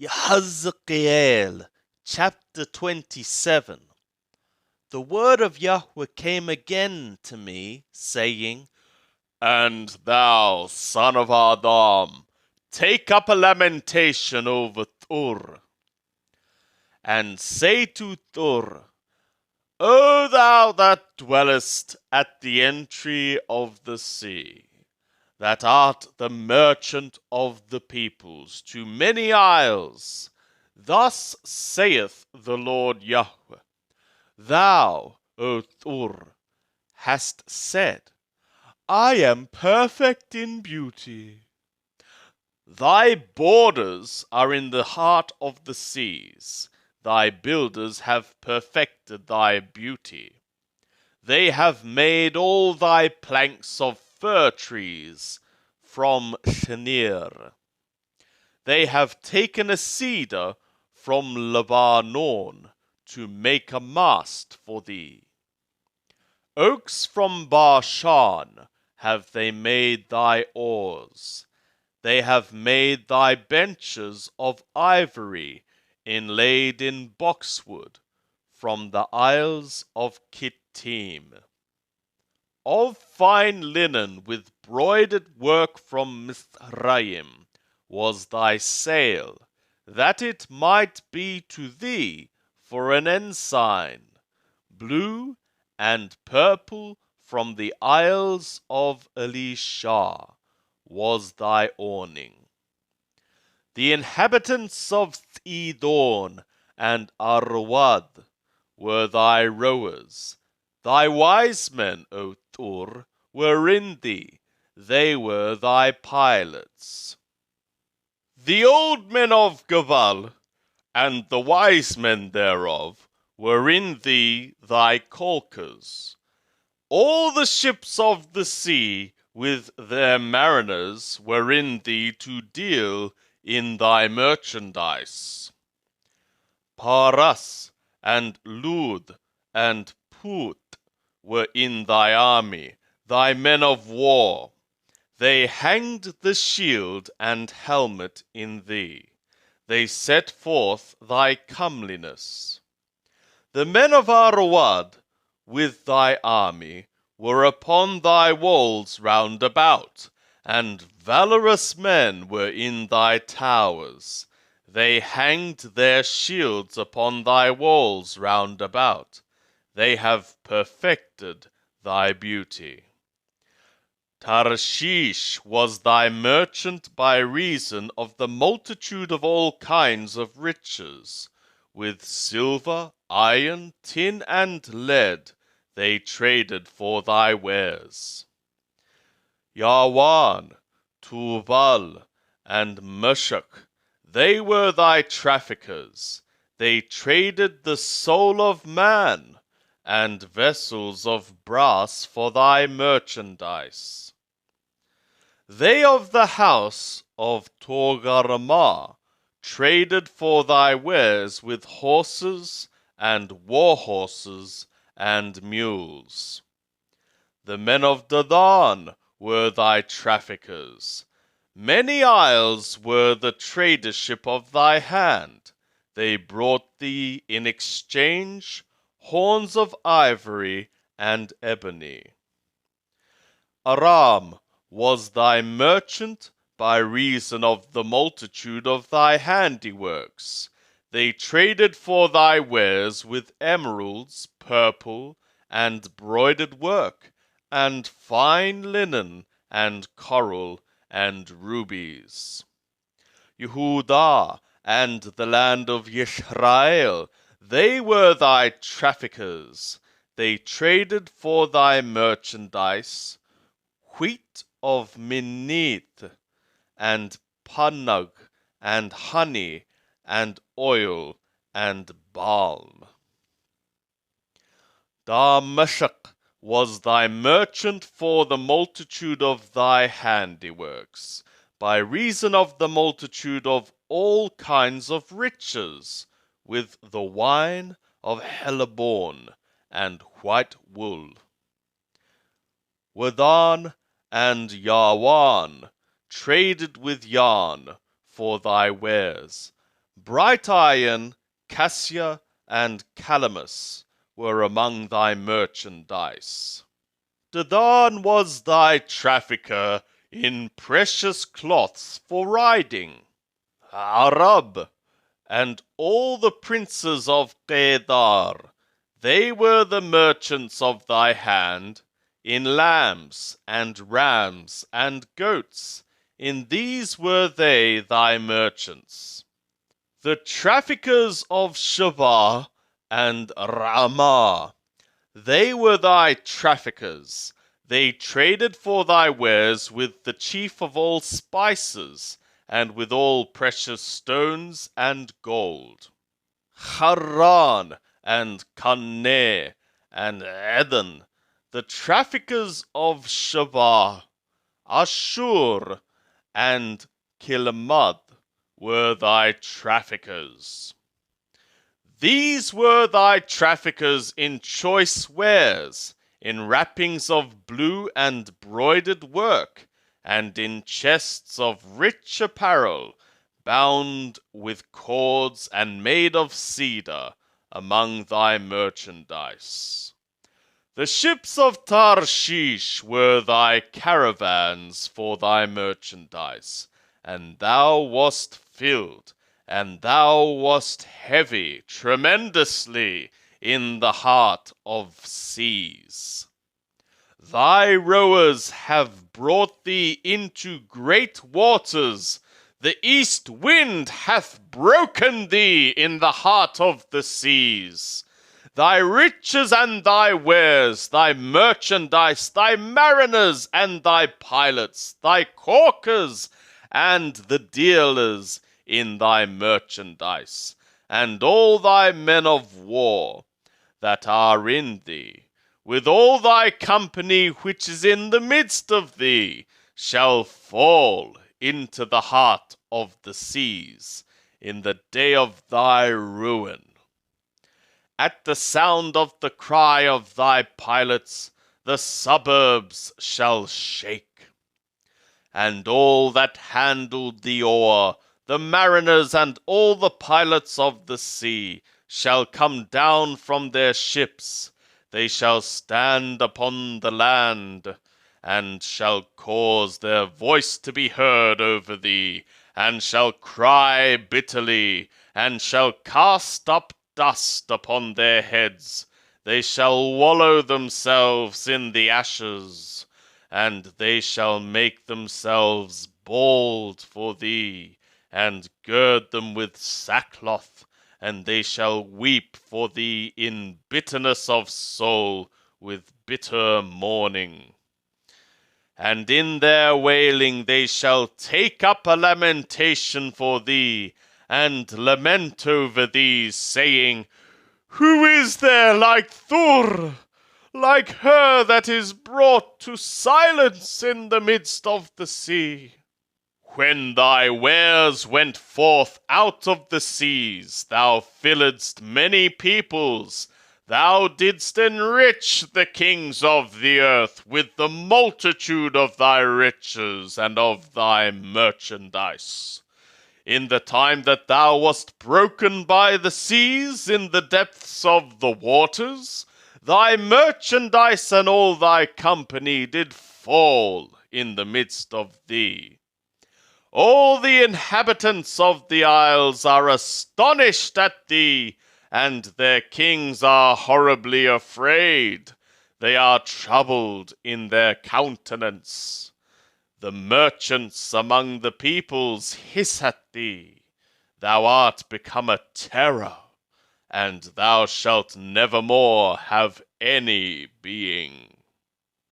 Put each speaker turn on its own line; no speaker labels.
Ezekiel chapter 27. The word of Yahweh came again to me, saying, And thou, son of Adam, take up a lamentation over Tur, and say to Tur, O thou that dwellest at the entry of the sea, that art the merchant of the peoples to many isles, thus saith the Lord Yahweh, Thou, O Tur, hast said, I am perfect in beauty. Thy borders are in the heart of the seas. Thy builders have perfected thy beauty. They have made all thy planks of fir trees from Shenir. They have taken a cedar from Lebanon to make a mast for thee. Oaks from Bashan have they made thy oars. They have made thy benches of ivory inlaid in boxwood from the isles of Kittim. Of fine linen with broidered work from Mizraim was thy sail, that it might be to thee for an ensign. Blue and purple from the isles of Elisha was thy awning. The inhabitants of Sidon and Arwad were thy rowers. Thy wise men, O Tur, were in thee. They were thy pilots. The old men of Gaval and the wise men thereof were in thee thy caulkers. All the ships of the sea with their mariners were in thee to deal in thy merchandise. Paras and Lud and Put were in thy army, thy men of war. They hanged the shield and helmet in thee. They set forth thy comeliness. The men of Arwad with thy army were upon thy walls round about, and valorous men were in thy towers. They hanged their shields upon thy walls round about. They have perfected thy beauty. Tarshish was thy merchant by reason of the multitude of all kinds of riches. With silver, iron, tin, and lead they traded for thy wares. Yawan, Tubal, and Meshach, they were thy traffickers. They traded the soul of man and vessels of brass for thy merchandise. They of the house of Togarmah traded for thy wares with horses and war horses and mules. The men of Dadan were thy traffickers. Many isles were the tradership of thy hand. They brought thee in exchange horns of ivory and ebony. Aram was thy merchant by reason of the multitude of thy handiworks. They traded for thy wares with emeralds, purple, and broidered work, and fine linen, and coral, and rubies. Yehudah and the land of Yisrael, they were thy traffickers. They traded for thy merchandise wheat of Minnith, and Panag, and honey, and oil, and balm. Dameshach was thy merchant for the multitude of thy handiworks, by reason of the multitude of all kinds of riches, with the wine of Helleborn and white wool. Wadan and Yawan traded with Yarn for thy wares, Bright iron, cassia, and calamus were among thy merchandise. Dedan was thy trafficker in precious cloths for riding. Arab and all the princes of Kedar, they were the merchants of thy hand, in lambs and rams and goats, in these were they thy merchants. The traffickers of Shavah and Ramah, they were thy traffickers. They traded for thy wares with the chief of all spices, and with all precious stones and gold. Haran and Kanneh and Eden, the traffickers of Shavah, Ashur and Kilmad, were thy traffickers. These were thy traffickers in choice wares, in wrappings of blue and broidered work, and in chests of rich apparel, bound with cords and made of cedar, among thy merchandise. The ships of Tarshish were thy caravans for thy merchandise, and thou wast filled, and thou wast heavy tremendously in the heart of seas. Thy rowers have brought thee into great waters. The east wind hath broken thee in the heart of the seas. Thy riches and thy wares, thy merchandise, thy mariners and thy pilots, thy caulkers and the dealers in thy merchandise, and all thy men of war that are in thee, with all thy company which is in the midst of thee, shall fall into the heart of the seas in the day of thy ruin. At the sound of the cry of thy pilots, the suburbs shall shake. And all that handled the oar, the mariners and all the pilots of the sea, shall come down from their ships. They shall stand upon the land, and shall cause their voice to be heard over thee, and shall cry bitterly, and shall cast up dust upon their heads. They shall wallow themselves in the ashes, and they shall make themselves bald for thee, and gird them with sackcloth, and they shall weep for thee in bitterness of soul, with bitter mourning. And in their wailing they shall take up a lamentation for thee, and lament over thee, saying, Who is there like Thur, like her that is brought to silence in the midst of the sea? When thy wares went forth out of the seas, thou filledst many peoples. Thou didst enrich the kings of the earth with the multitude of thy riches and of thy merchandise. In the time that thou wast broken by the seas in the depths of the waters, thy merchandise and all thy company did fall in the midst of thee. All the inhabitants of the isles are astonished at thee, and their kings are horribly afraid. They are troubled in their countenance. The merchants among the peoples hiss at thee. Thou art become a terror, and thou shalt nevermore have any being.